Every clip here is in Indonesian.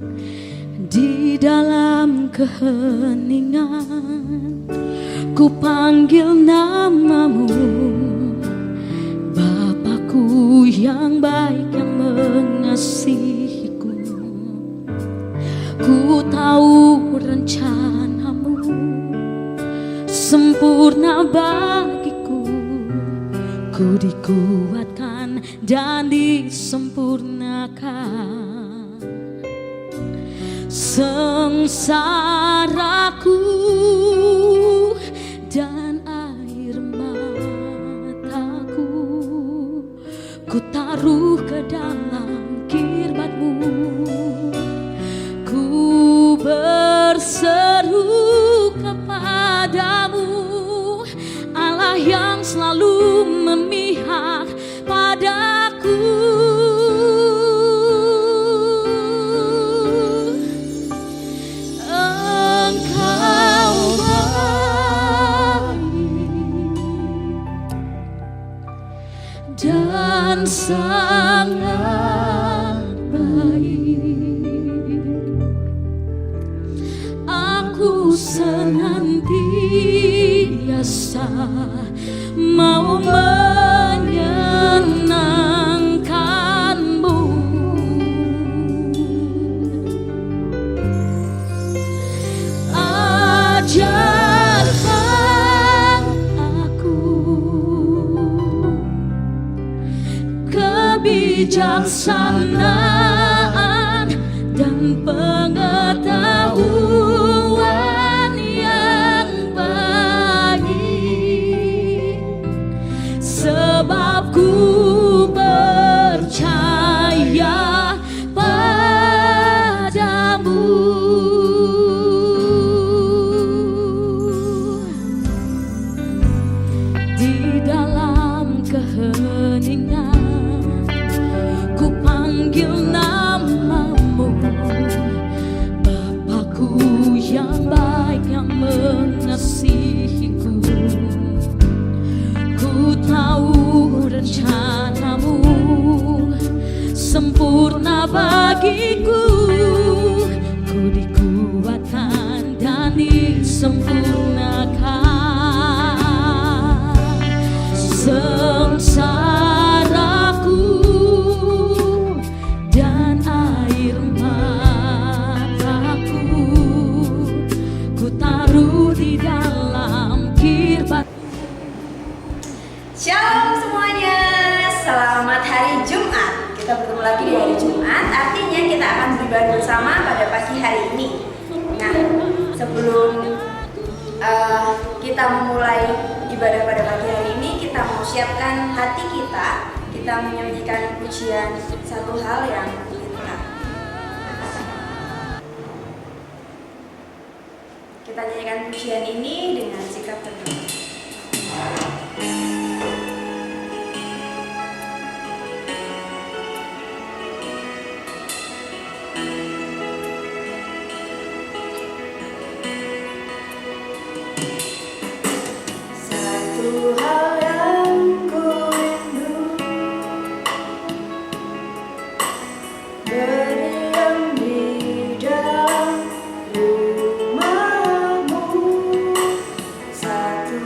Di dalam keheningan ku panggil namamu, Bapakku yang baik yang mengasihiku. Ku tahu rencanamu sempurna bagiku, ku dikuatkan dan disempurnakan. Sengsaraku dan air mataku ku taruh ke dalam kirbat-Mu. Ku berseru kepadamu, Allah yang selalu memihak padaku. Dan sangat baik, aku senantiasa mau menyenangkan-Mu. Ajarkan aku kebijaksanaan dan pengetahuan yang baik, sebab ku percaya padamu. Di dalam keheningan ku panggil namamu, Bapakku yang baik yang mengasihiku. Ku tahu rencanamu sempurna bagiku, ku dikuatkan dan disempurnakan. Sengsaraku dan air mataku ku taruh di dalam kirbat. Shalom semuanya, selamat hari Jumat. Kita bertemu lagi di hari Jumat, artinya kita akan beribadah bersama pada pagi hari ini. Nah, sebelum kita memulai ibadah pada pagi hari ini, kita mau siapkan hati kita. Kita menyanyikan pujian satu hal yang indah. Kita nyanyikan pujian ini dengan sikap tenang. Satu hal yang ku rindu, berdiam di dalam rumah-Mu. Satu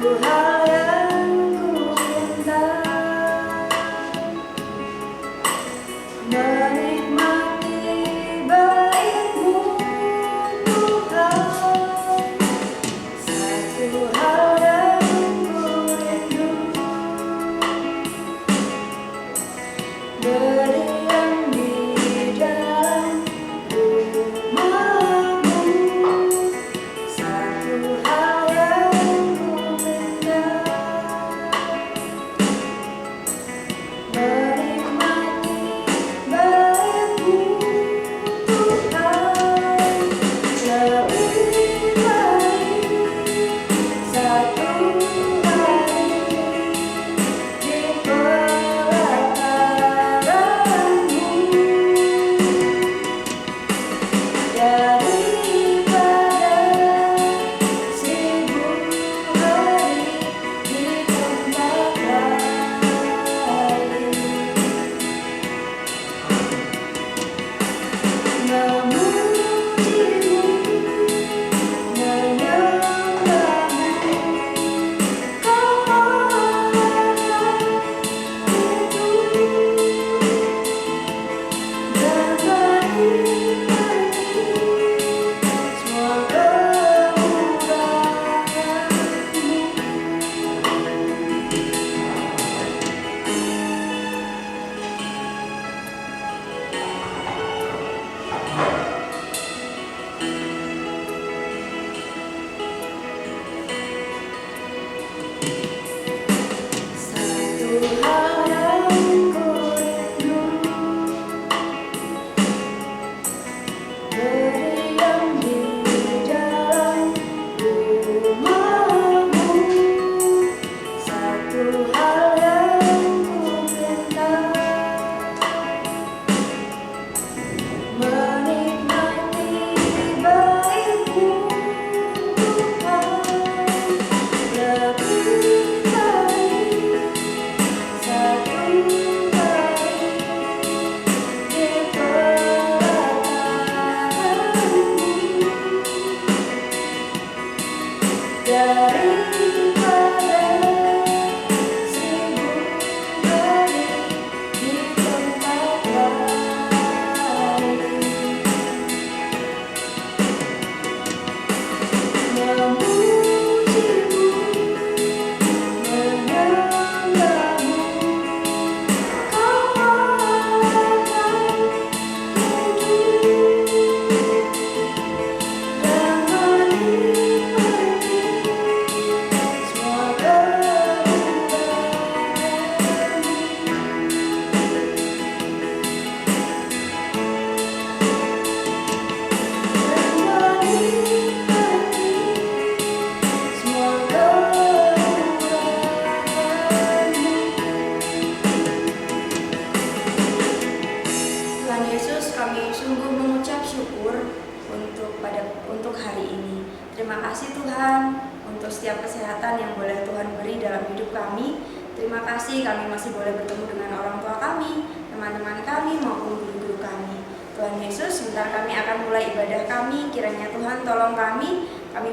untuk hari ini. Terima kasih Tuhan untuk setiap kesehatan yang boleh Tuhan beri dalam hidup kami. Terima kasih kami masih boleh bertemu dengan orang tua kami, teman-teman kami maupun guru-guru kami. Tuhan Yesus, sebentar kami akan mulai ibadah kami. Kiranya Tuhan tolong kami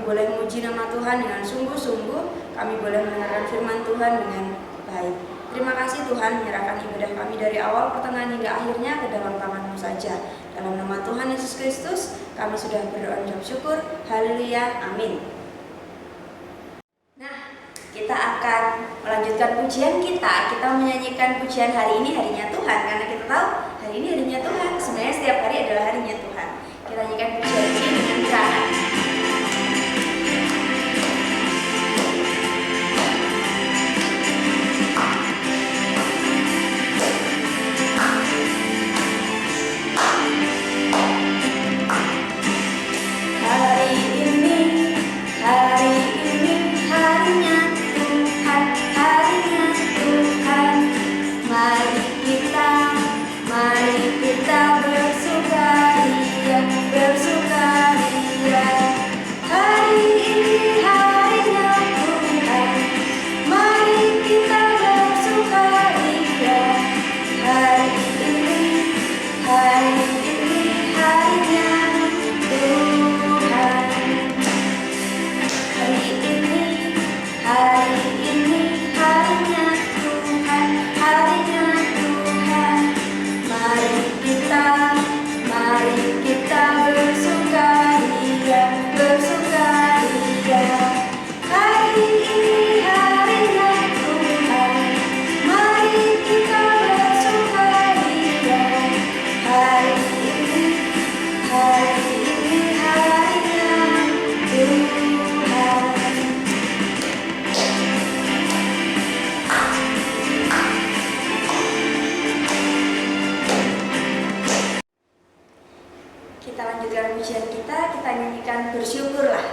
boleh memuji nama Tuhan dengan sungguh-sungguh, kami boleh mendengarkan firman Tuhan dengan baik. Terima kasih Tuhan, menyerahkan ibadah kami dari awal, pertengahan hingga akhirnya ke dalam tangan-Mu saja. Dalam nama Tuhan Yesus Kristus, kami sudah berdoa dan syukur. Haleluya, amin. Nah, kita akan melanjutkan pujian kita. Kita menyanyikan pujian hari ini, harinya Tuhan. Karena kita tahu hari ini harinya Tuhan. Sebenarnya setiap hari adalah harinya Tuhan. Kita nyanyikan pujian ini dengan cara kita nyanyikan bersyukurlah.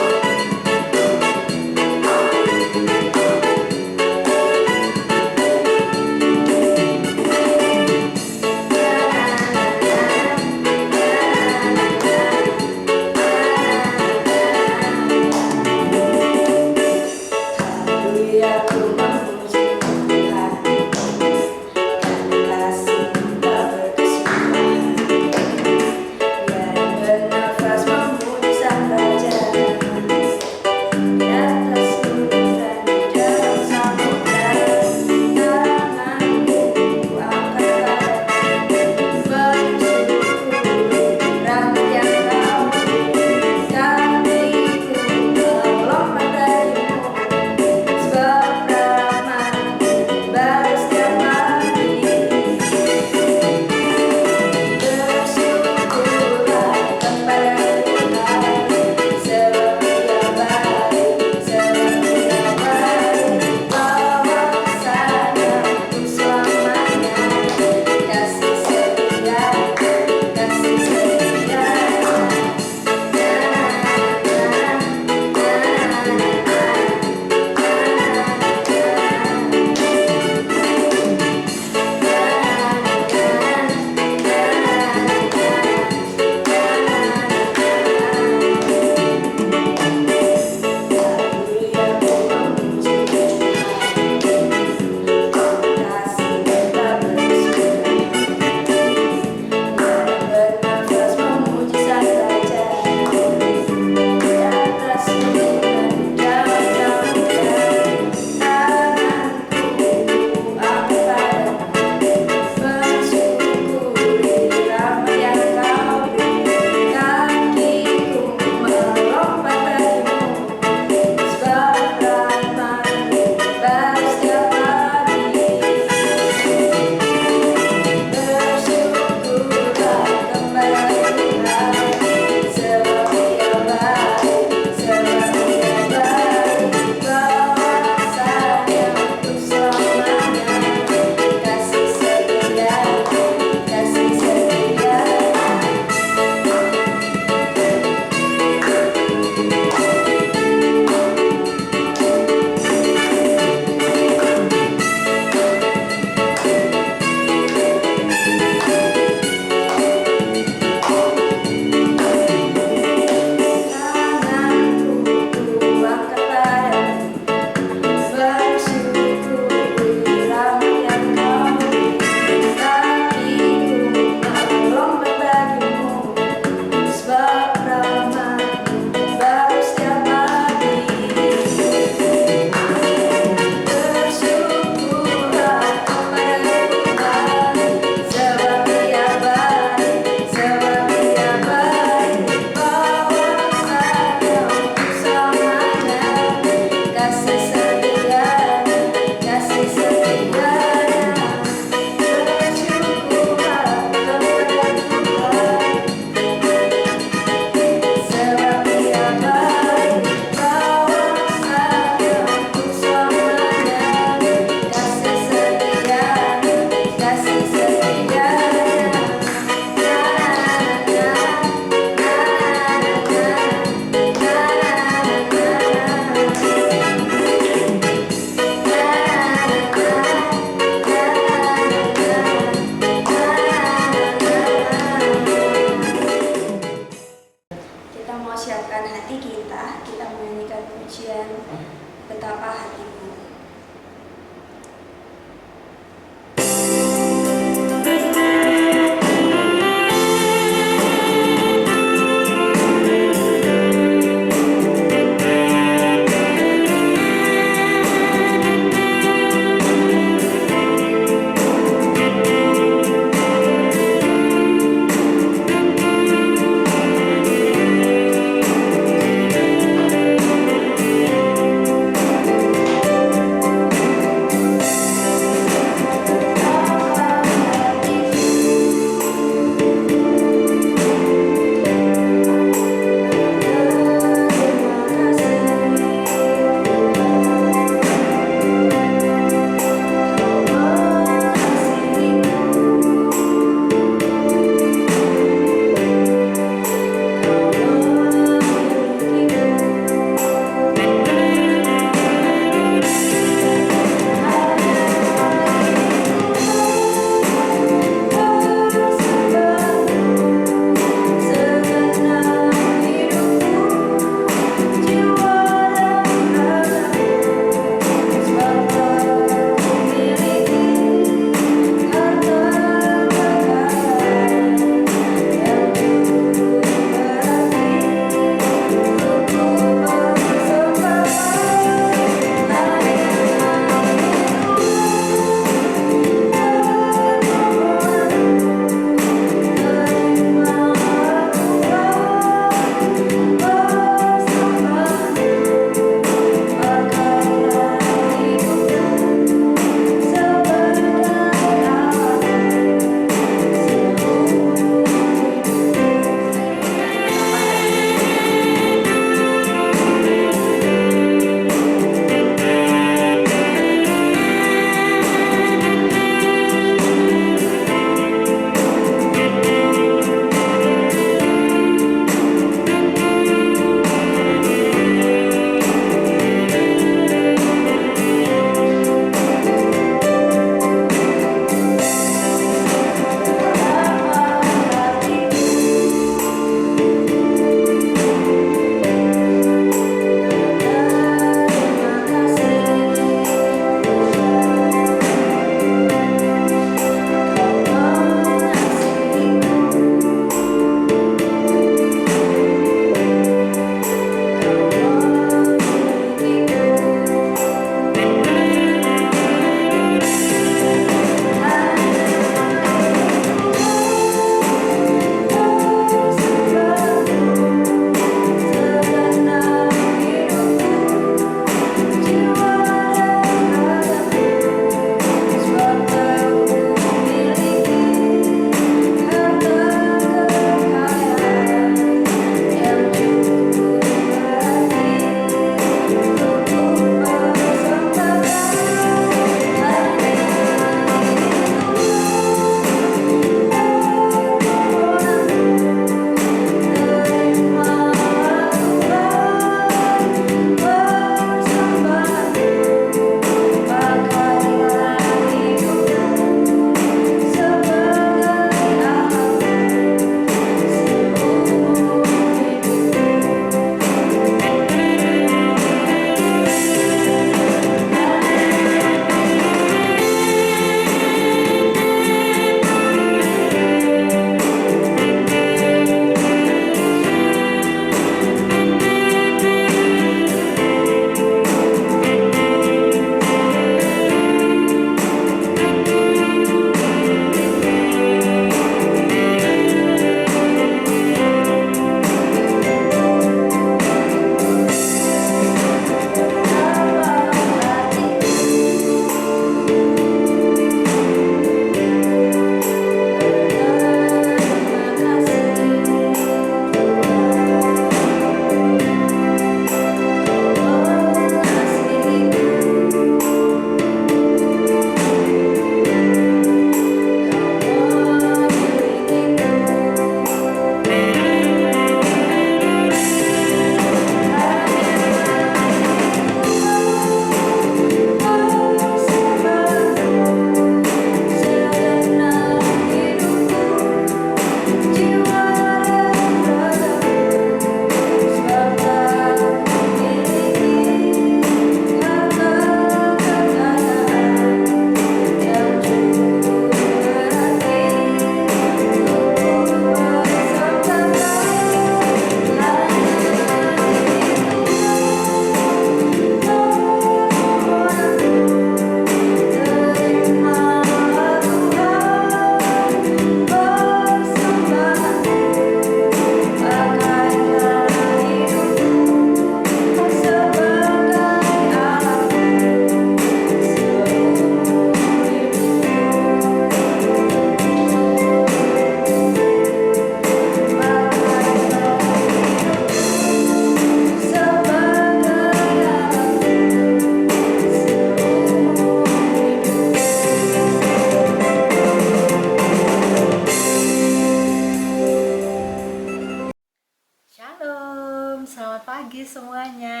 pagi semuanya.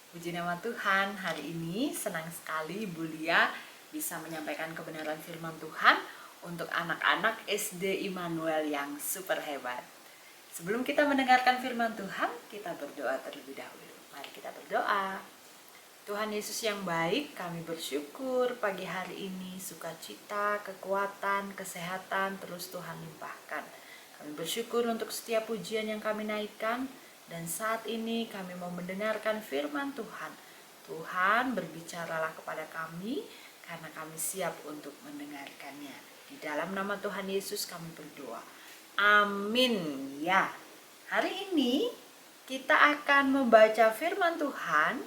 Puji nama Tuhan, hari ini senang sekali Ibu Lia bisa menyampaikan kebenaran firman Tuhan untuk anak-anak SD Immanuel yang super hebat. Sebelum kita mendengarkan firman Tuhan, kita berdoa terlebih dahulu. Mari kita berdoa. Tuhan Yesus yang baik, kami bersyukur pagi hari ini sukacita, kekuatan, kesehatan terus Tuhan limpahkan. Kami bersyukur untuk setiap pujian yang kami naikkan, dan saat ini kami mau mendengarkan firman Tuhan. Tuhan, berbicaralah kepada kami, karena kami siap untuk mendengarkannya. Di dalam nama Tuhan Yesus kami berdoa. Amin. Ya, hari ini kita akan membaca firman Tuhan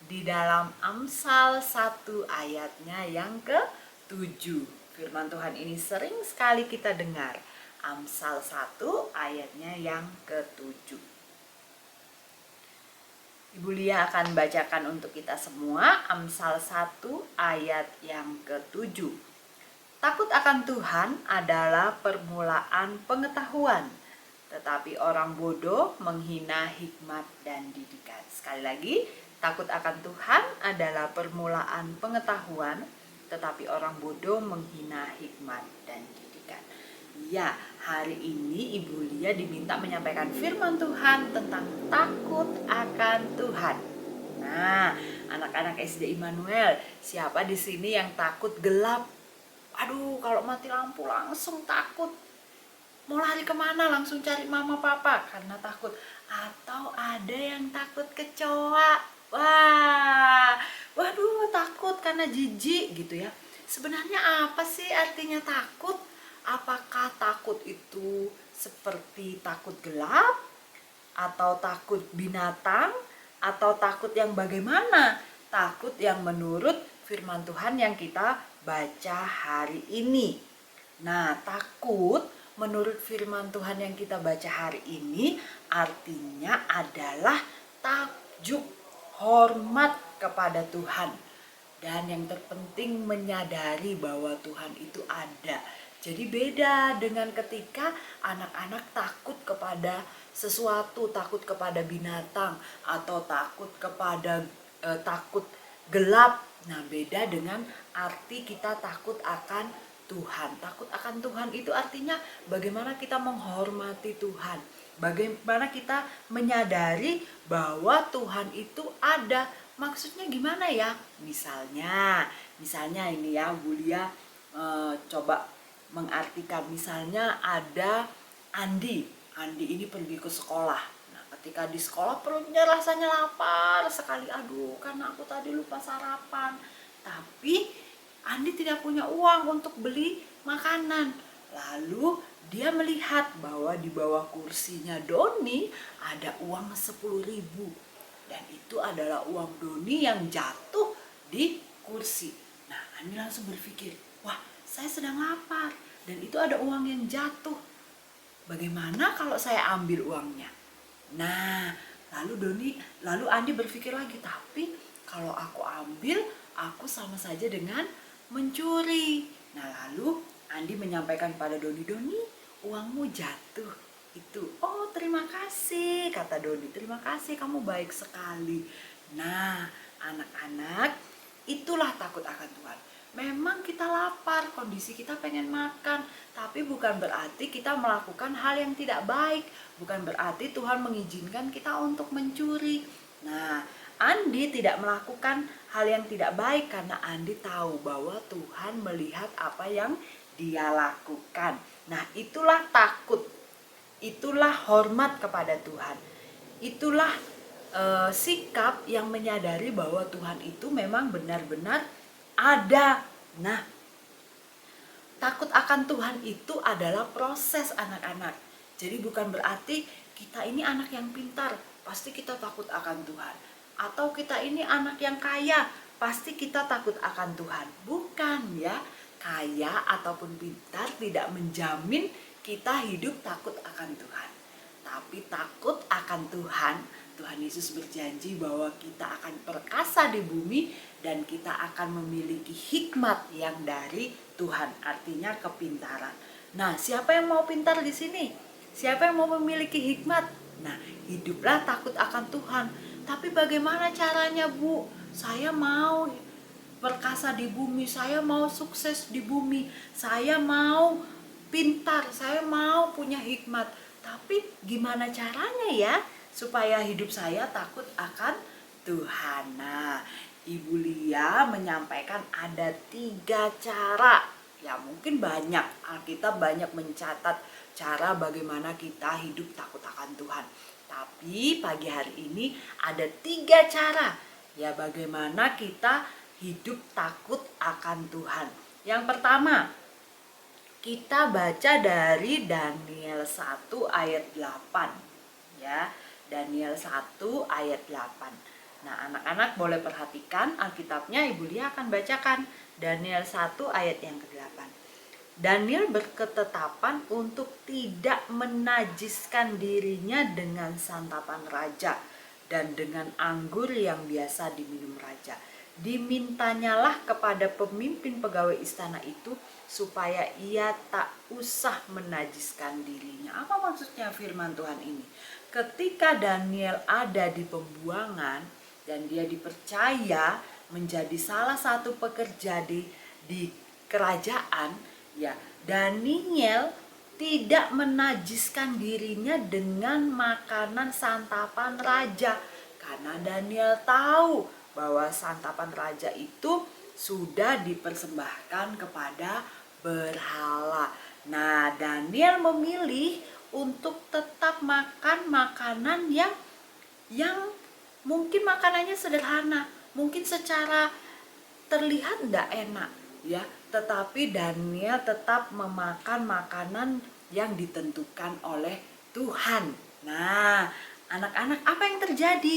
di dalam Amsal 1 ayatnya yang ke-7. Firman Tuhan ini sering sekali kita dengar. Amsal 1 ayatnya yang ke-7. Ibu Lia akan bacakan untuk kita semua Amsal 1 ayat yang ke-7. Takut akan Tuhan adalah permulaan pengetahuan, tetapi orang bodoh menghina hikmat dan didikan. Sekali lagi, takut akan Tuhan adalah permulaan pengetahuan, tetapi orang bodoh menghina hikmat dan didikan. Ya, hari ini Ibu Lia diminta menyampaikan firman Tuhan tentang takut akan Tuhan. Nah, anak-anak SD Immanuel, siapa di sini yang takut gelap? Aduh, kalau mati lampu langsung takut. Mau lari kemana? Langsung cari mama papa karena takut. Atau ada yang takut kecoa. Waduh, takut karena jijik gitu ya. Sebenarnya apa sih artinya takut? Apakah takut itu seperti takut gelap, atau takut binatang, atau takut yang bagaimana? Takut yang menurut firman Tuhan yang kita baca hari ini. Nah, takut menurut firman Tuhan yang kita baca hari ini artinya adalah takjub, hormat kepada Tuhan. Dan yang terpenting menyadari bahwa Tuhan itu ada. Jadi beda dengan ketika anak-anak takut kepada sesuatu, takut kepada binatang, atau takut kepada takut gelap. Nah, beda dengan arti kita takut akan Tuhan. Takut akan Tuhan itu artinya bagaimana kita menghormati Tuhan. Bagaimana kita menyadari bahwa Tuhan itu ada. Maksudnya gimana ya? Misalnya ini ya, Bu Lia coba mengartikan. Misalnya ada Andi ini pergi ke sekolah. Nah, ketika di sekolah perutnya rasanya lapar sekali. Aduh, karena aku tadi lupa sarapan. Tapi Andi tidak punya uang untuk beli makanan. Lalu dia melihat bahwa di bawah kursinya Doni ada uang 10.000. Dan itu adalah uang Doni yang jatuh di kursi. Nah, Andi langsung berpikir, wah, saya sedang lapar dan itu ada uang yang jatuh. Bagaimana kalau saya ambil uangnya? Nah, lalu Andi berpikir lagi, tapi kalau aku ambil, aku sama saja dengan mencuri. Nah, lalu Andi menyampaikan pada Doni, uangmu jatuh itu. Oh, terima kasih, kata Doni. Terima kasih, kamu baik sekali. Nah, anak-anak, itulah takut akan Tuhan. Memang kita lapar, kondisi kita pengen makan, tapi bukan berarti kita melakukan hal yang tidak baik. Bukan berarti Tuhan mengizinkan kita untuk mencuri. Nah, Andi tidak melakukan hal yang tidak baik karena Andi tahu bahwa Tuhan melihat apa yang dia lakukan. Nah, itulah takut. Itulah hormat kepada Tuhan. Itulah sikap yang menyadari bahwa Tuhan itu memang benar-benar ada. Nah, takut akan Tuhan itu adalah proses anak-anak. Jadi bukan berarti kita ini anak yang pintar, pasti kita takut akan Tuhan. Atau kita ini anak yang kaya, pasti kita takut akan Tuhan. Bukan ya, kaya ataupun pintar tidak menjamin kita hidup takut akan Tuhan. Tapi takut akan Tuhan, Tuhan Yesus berjanji bahwa kita akan perkasa di bumi dan kita akan memiliki hikmat yang dari Tuhan, artinya kepintaran. Nah, siapa yang mau pintar di sini? Siapa yang mau memiliki hikmat? Nah, hiduplah takut akan Tuhan. Tapi bagaimana caranya, Bu? Saya mau perkasa di bumi, saya mau sukses di bumi, saya mau pintar, saya mau punya hikmat. Tapi gimana caranya ya supaya hidup saya takut akan Tuhan? Nah, Ibu Lia menyampaikan ada 3 cara. Ya mungkin banyak, Alkitab banyak mencatat cara bagaimana kita hidup takut akan Tuhan. Tapi pagi hari ini ada 3 cara ya bagaimana kita hidup takut akan Tuhan. Yang pertama, kita baca dari Daniel 1 ayat 8 ya. Daniel 1 ayat 8. Nah, anak-anak boleh perhatikan Alkitabnya, Ibu Lia akan bacakan Daniel 1 ayat yang ke-8. Daniel berketetapan untuk tidak menajiskan dirinya dengan santapan raja dan dengan anggur yang biasa diminum raja. Dimintanyalah kepada pemimpin pegawai istana itu supaya ia tak usah menajiskan dirinya. Apa maksudnya firman Tuhan ini? Ketika Daniel ada di pembuangan dan dia dipercaya menjadi salah satu pekerja di kerajaan, ya, Daniel tidak menajiskan dirinya dengan makanan santapan raja karena Daniel tahu bahwa santapan raja itu sudah dipersembahkan kepada berhala. Nah, Daniel memilih untuk tetap makan makanan yang mungkin makanannya sederhana, mungkin secara terlihat tidak enak ya, tetapi Daniel tetap memakan makanan yang ditentukan oleh Tuhan. Nah, anak-anak, apa yang terjadi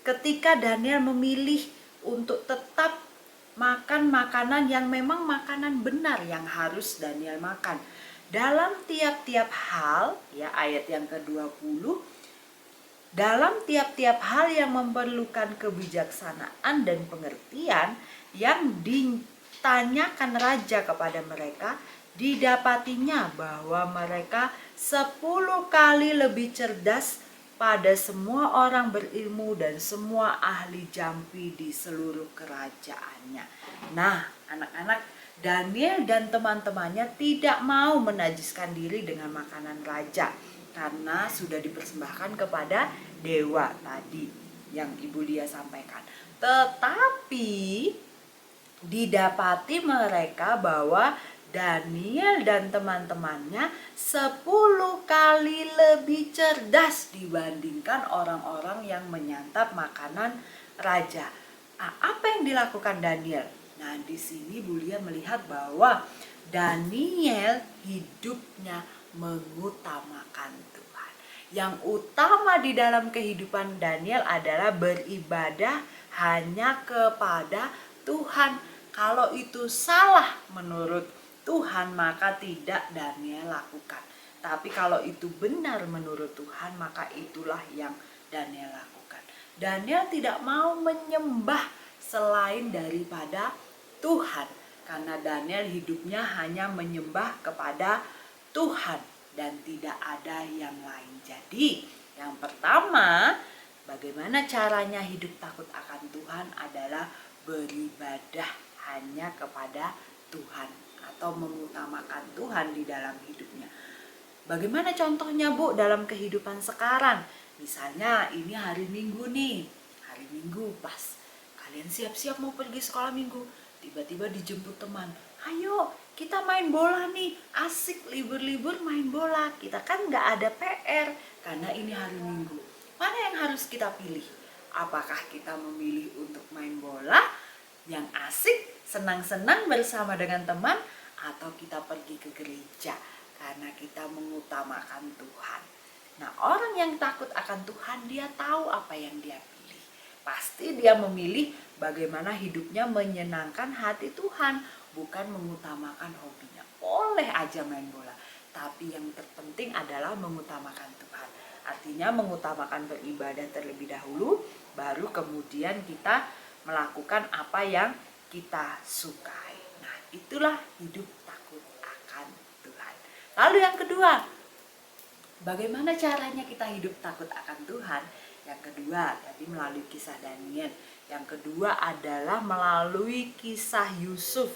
ketika Daniel memilih untuk tetap makan makanan yang memang makanan benar yang harus Daniel makan? Dalam tiap-tiap hal, ya, ayat yang ke-20, dalam tiap-tiap hal yang memerlukan kebijaksanaan dan pengertian yang ditanyakan raja kepada mereka, didapatinya bahwa mereka 10 kali lebih cerdas pada semua orang berilmu dan semua ahli jampi di seluruh kerajaannya. Nah, anak-anak, Daniel dan teman-temannya tidak mau menajiskan diri dengan makanan raja karena sudah dipersembahkan kepada dewa tadi yang Ibu Lia sampaikan. Tetapi didapati mereka bahwa Daniel dan teman-temannya 10 kali lebih cerdas dibandingkan orang-orang yang menyantap makanan raja. Apa yang dilakukan Daniel? Nah, di sini Bu Lia melihat bahwa Daniel hidupnya mengutamakan Tuhan. Yang utama di dalam kehidupan Daniel adalah beribadah hanya kepada Tuhan. Kalau itu salah menurut Tuhan, maka tidak Daniel lakukan. Tapi kalau itu benar menurut Tuhan, maka itulah yang Daniel lakukan. Daniel tidak mau menyembah selain daripada Tuhan, karena Daniel hidupnya hanya menyembah kepada Tuhan dan tidak ada yang lain. Jadi yang pertama, bagaimana caranya hidup takut akan Tuhan adalah beribadah hanya kepada Tuhan atau mengutamakan Tuhan di dalam hidupnya. Bagaimana contohnya, Bu, dalam kehidupan sekarang? Misalnya ini hari Minggu nih, hari Minggu pas kalian siap-siap mau pergi sekolah Minggu, tiba-tiba dijemput teman, ayo kita main bola nih, asik libur-libur main bola, kita kan nggak ada PR karena ini hari Minggu. Mana yang harus kita pilih? Apakah kita memilih untuk main bola yang asik, senang-senang bersama dengan teman, atau kita pergi ke gereja karena kita mengutamakan Tuhan? Nah, orang yang takut akan Tuhan, dia tahu apa yang dia pilih. Pasti dia memilih bagaimana hidupnya menyenangkan hati Tuhan, bukan mengutamakan hobinya. Boleh aja main bola, tapi yang terpenting adalah mengutamakan Tuhan. Artinya mengutamakan beribadah terlebih dahulu, baru kemudian kita melakukan apa yang kita sukai. Nah, itulah hidup takut akan Tuhan. Lalu yang kedua, Bagaimana caranya kita hidup takut akan Tuhan? Yang kedua, tadi melalui kisah Daniel. Yang kedua adalah melalui kisah Yusuf.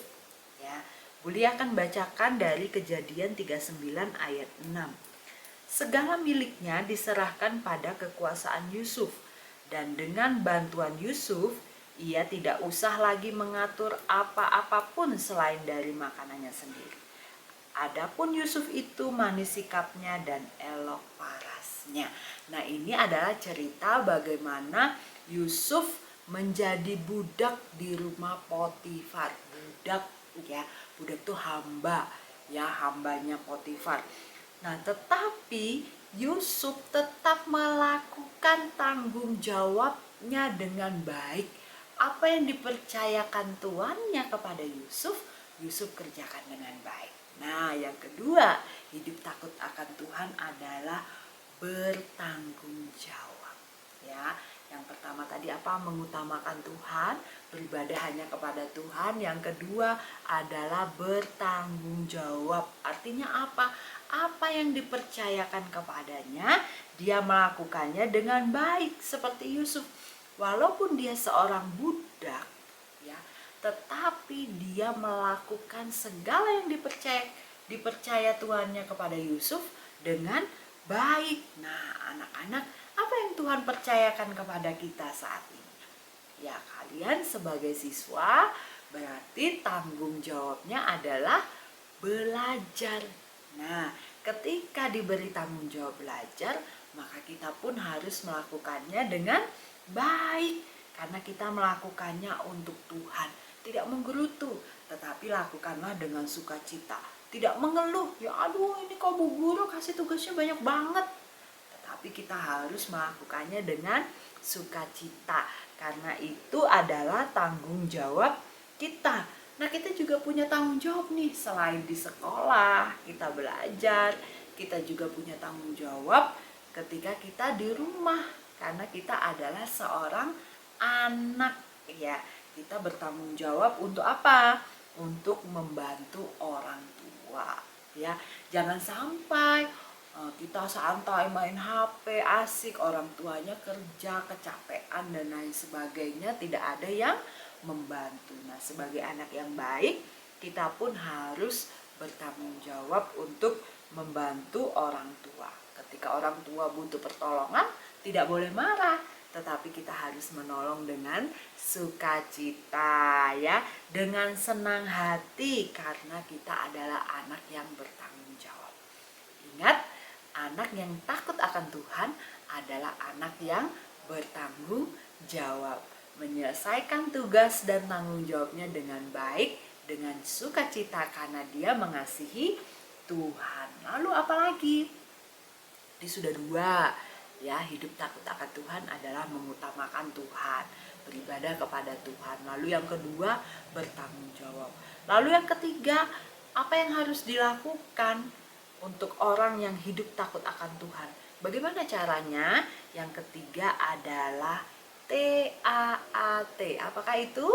Ya, Bulia akan bacakan dari Kejadian 39 ayat 6. Segala miliknya diserahkan pada kekuasaan Yusuf, dan dengan bantuan Yusuf, ia tidak usah lagi mengatur apa-apapun selain dari makanannya sendiri. Adapun Yusuf itu manis sikapnya dan elok parasnya. Nah, ini adalah cerita bagaimana Yusuf menjadi budak di rumah Potifar. Budak itu hamba, hambanya Potifar. Nah, tetapi Yusuf tetap melakukan tanggung jawabnya dengan baik. Apa yang dipercayakan tuannya kepada Yusuf, Yusuf kerjakan dengan baik. Nah, yang kedua, hidup takut akan Tuhan adalah bertanggung jawab. Ya, yang pertama tadi apa? Mengutamakan Tuhan, beribadah hanya kepada Tuhan. Yang kedua adalah bertanggung jawab. Artinya apa? Apa yang dipercayakan kepadanya, dia melakukannya dengan baik seperti Yusuf. Walaupun dia seorang budak, tetapi dia melakukan segala yang dipercaya tuannya kepada Yusuf dengan baik. Nah, anak-anak, apa yang Tuhan percayakan kepada kita saat ini? Ya, kalian sebagai siswa berarti tanggung jawabnya adalah belajar. Nah, ketika diberi tanggung jawab belajar, maka kita pun harus melakukannya dengan baik, karena kita melakukannya untuk Tuhan. Tidak menggerutu, tetapi lakukanlah dengan sukacita. Tidak mengeluh, ya aduh ini kok Bu Guru kasih tugasnya banyak banget. Tetapi kita harus melakukannya dengan sukacita, karena itu adalah tanggung jawab kita. Nah, kita juga punya tanggung jawab nih, selain di sekolah kita belajar, kita juga punya tanggung jawab ketika kita di rumah, karena kita adalah seorang anak, Kita bertanggung jawab untuk apa? Untuk membantu orang tua, Jangan sampai kita santai main HP, asik, orang tuanya kerja, kecapean dan lain sebagainya, tidak ada yang membantu. Nah, sebagai anak yang baik, kita pun harus bertanggung jawab untuk membantu orang tua. Ketika orang tua butuh pertolongan, tidak boleh marah, tetapi kita harus menolong dengan sukacita, dengan senang hati, karena kita adalah anak yang bertanggung jawab. Ingat, anak yang takut akan Tuhan adalah anak yang bertanggung jawab, menyelesaikan tugas dan tanggung jawabnya dengan baik, dengan sukacita, karena dia mengasihi Tuhan. Lalu apalagi? Ini sudah 2. Hidup takut akan Tuhan adalah mengutamakan Tuhan, beribadah kepada Tuhan. Lalu yang kedua, bertanggung jawab. Lalu yang ketiga, apa yang harus dilakukan untuk orang yang hidup takut akan Tuhan? Bagaimana caranya? Yang ketiga adalah TAAT. Apakah itu?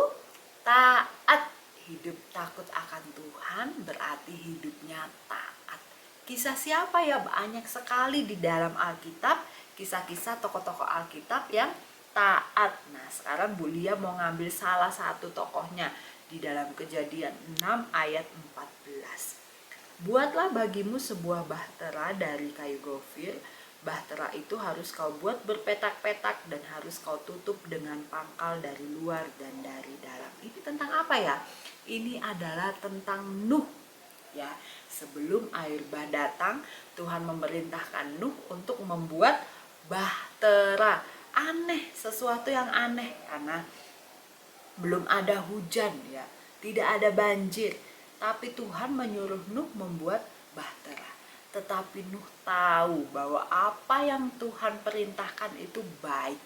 Taat. Hidup takut akan Tuhan berarti hidupnya taat. Kisah siapa ya? Banyak sekali di dalam Alkitab, kisah-kisah tokoh-tokoh Alkitab yang taat. Nah, sekarang Bulia mau ngambil salah satu tokohnya di dalam Kejadian 6 ayat 14. Buatlah bagimu sebuah bahtera dari kayu gofir. Bahtera itu harus kau buat berpetak-petak dan harus kau tutup dengan pangkal dari luar dan dari dalam. Ini tentang apa ya? Ini adalah tentang Nuh. Sebelum air bah datang, Tuhan memerintahkan Nuh untuk membuat bahtera. Aneh, sesuatu yang aneh, karena belum ada hujan, tidak ada banjir, tapi Tuhan menyuruh Nuh membuat bahtera. Tetapi Nuh tahu bahwa apa yang Tuhan perintahkan itu baik,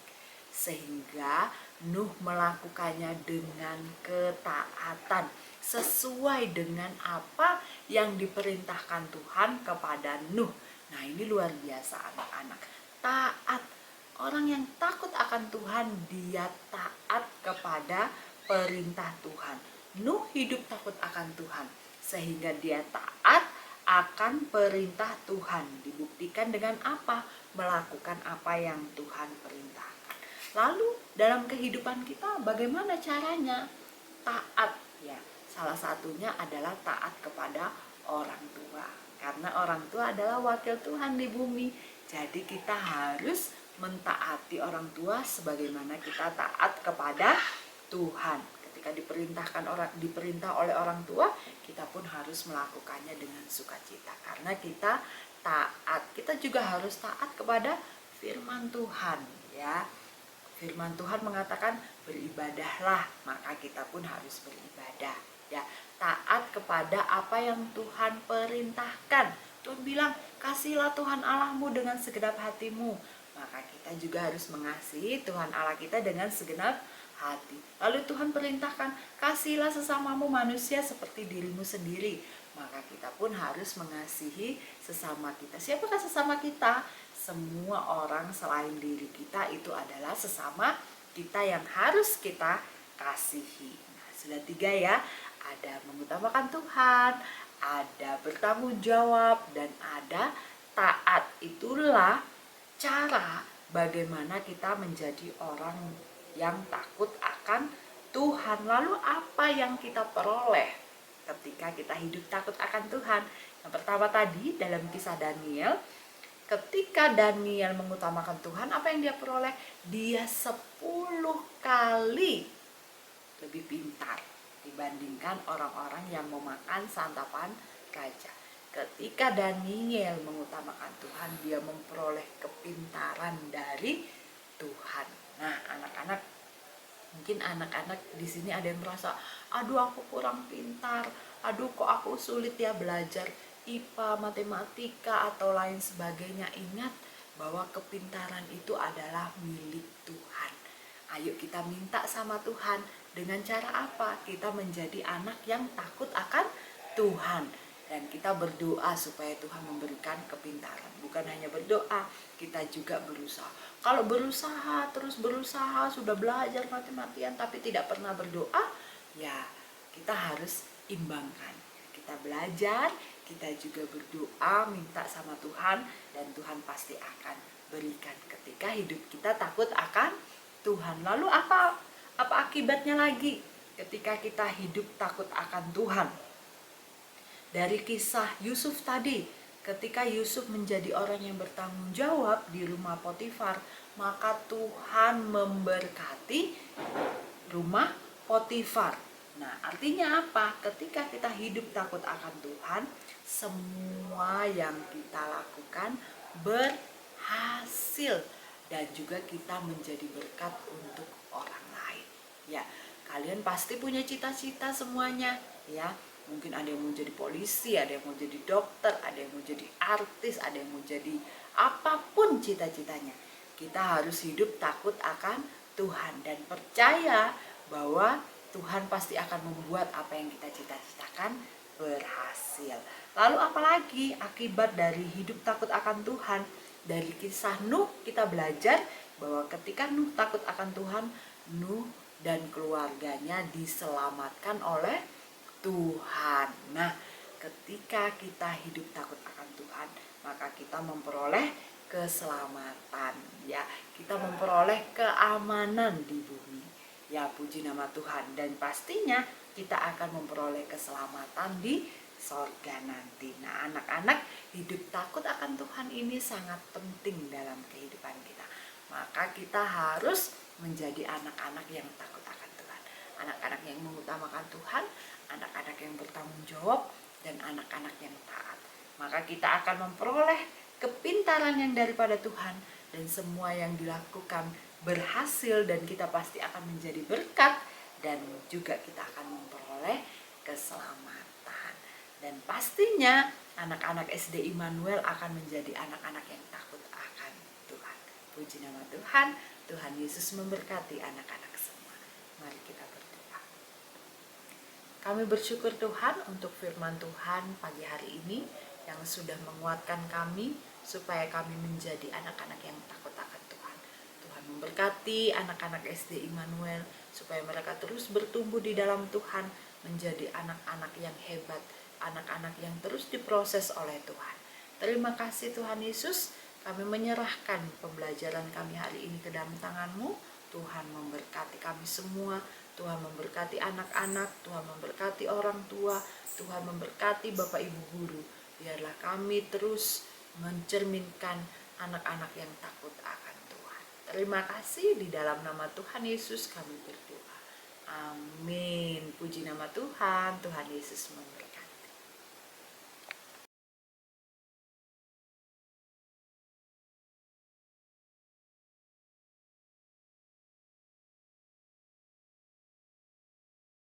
sehingga Nuh melakukannya dengan ketaatan, sesuai dengan apa yang diperintahkan Tuhan kepada Nuh. Nah, ini luar biasa anak-anak. Taat. Orang yang takut akan Tuhan, dia taat kepada perintah Tuhan. Nuh hidup takut akan Tuhan, sehingga dia taat akan perintah Tuhan. Dibuktikan dengan apa? Melakukan apa yang Tuhan perintahkan. Lalu dalam kehidupan kita bagaimana caranya? Taat ya. Salah satunya adalah taat kepada orang tua. Karena orang tua adalah wakil Tuhan di bumi. Jadi kita harus mentaati orang tua sebagaimana kita taat kepada Tuhan. Ketika diperintah oleh orang tua, kita pun harus melakukannya dengan sukacita karena kita taat. Kita juga harus taat kepada firman Tuhan ya. Firman Tuhan mengatakan beribadahlah, maka kita pun harus beribadah ya. Taat kepada apa yang Tuhan perintahkan. Tuhan bilang, kasihilah Tuhan Allahmu dengan segenap hatimu. Maka kita juga harus mengasihi Tuhan Allah kita dengan segenap hati. Lalu Tuhan perintahkan, kasihilah sesamamu manusia seperti dirimu sendiri. Maka kita pun harus mengasihi sesama kita. Siapakah sesama kita? Semua orang selain diri kita itu adalah sesama kita yang harus kita kasihi. Nah, sudah 3 ya. Ada mengutamakan Tuhan, ada bertanggung jawab, dan ada taat. Itulah cara bagaimana kita menjadi orang yang takut akan Tuhan. Lalu apa yang kita peroleh ketika kita hidup takut akan Tuhan? Yang pertama tadi dalam kisah Daniel, ketika Daniel mengutamakan Tuhan, apa yang dia peroleh? Dia 10 kali lebih pintar dibandingkan orang-orang yang memakan santapan raja. Ketika Daniel mengutamakan Tuhan, dia memperoleh kepintaran dari Tuhan. Nah, anak-anak, mungkin anak-anak di sini ada yang merasa, aduh aku kurang pintar, aduh kok aku sulit ya belajar IPA, matematika atau lain sebagainya. Ingat bahwa kepintaran itu adalah milik Tuhan. Ayo kita minta sama Tuhan. Dengan cara apa? Kita menjadi anak yang takut akan Tuhan. Dan kita berdoa supaya Tuhan memberikan kepintaran. Bukan hanya berdoa, kita juga berusaha. Kalau berusaha, terus berusaha, sudah belajar mati-matian tapi tidak pernah berdoa, ya kita harus imbangkan. Kita belajar, kita juga berdoa, minta sama Tuhan, dan Tuhan pasti akan berikan ketika hidup kita takut akan Tuhan. Lalu apa akibatnya lagi ketika kita hidup takut akan Tuhan? Dari kisah Yusuf tadi, ketika Yusuf menjadi orang yang bertanggung jawab di rumah Potifar, maka Tuhan memberkati rumah Potifar. Nah, artinya apa? Ketika kita hidup takut akan Tuhan, semua yang kita lakukan berhasil dan juga kita menjadi berkat untuk orang lain. Ya, kalian pasti punya cita-cita semuanya, ya. Mungkin ada yang mau jadi polisi, ada yang mau jadi dokter, ada yang mau jadi artis, ada yang mau jadi apapun cita-citanya. Kita harus hidup takut akan Tuhan dan percaya bahwa Tuhan pasti akan membuat apa yang kita cita-citakan berhasil. Lalu apalagi akibat dari hidup takut akan Tuhan? Dari kisah Nuh kita belajar bahwa ketika Nuh takut akan Tuhan, Nuh dan keluarganya diselamatkan oleh Tuhan. Nah, ketika kita hidup takut akan Tuhan, maka kita memperoleh keselamatan, ya. Kita memperoleh keamanan di bumi. Ya, puji nama Tuhan, dan pastinya kita akan memperoleh keselamatan di sorga nanti. Nah, anak-anak, hidup takut akan Tuhan ini sangat penting dalam kehidupan kita. Maka kita harus menjadi anak-anak yang takut akan Tuhan, anak-anak yang mengutamakan Tuhan, anak-anak yang bertanggung jawab, dan anak-anak yang taat. Maka kita akan memperoleh kepintaran yang daripada Tuhan, dan semua yang dilakukan berhasil, dan kita pasti akan menjadi berkat, dan juga kita akan memperoleh keselamatan. Dan pastinya anak-anak SD Immanuel akan menjadi anak-anak yang takut akan Tuhan. Puji nama Tuhan. Tuhan Yesus memberkati anak-anak semua. Mari kita berdoa. Kami bersyukur Tuhan untuk firman Tuhan pagi hari ini yang sudah menguatkan kami supaya kami menjadi anak-anak yang takut akan Tuhan. Tuhan memberkati anak-anak SD Immanuel supaya mereka terus bertumbuh di dalam Tuhan, menjadi anak-anak yang hebat, anak-anak yang terus diproses oleh Tuhan. Terima kasih Tuhan Yesus, kami menyerahkan pembelajaran kami hari ini ke dalam tangan-Mu. Tuhan memberkati kami semua, Tuhan memberkati anak-anak, Tuhan memberkati orang tua, Tuhan memberkati Bapak Ibu guru. Biarlah kami terus mencerminkan anak-anak yang takut akan Tuhan. Terima kasih, di dalam nama Tuhan Yesus kami berdoa. Amin. Puji nama Tuhan, Tuhan Yesus memberkati.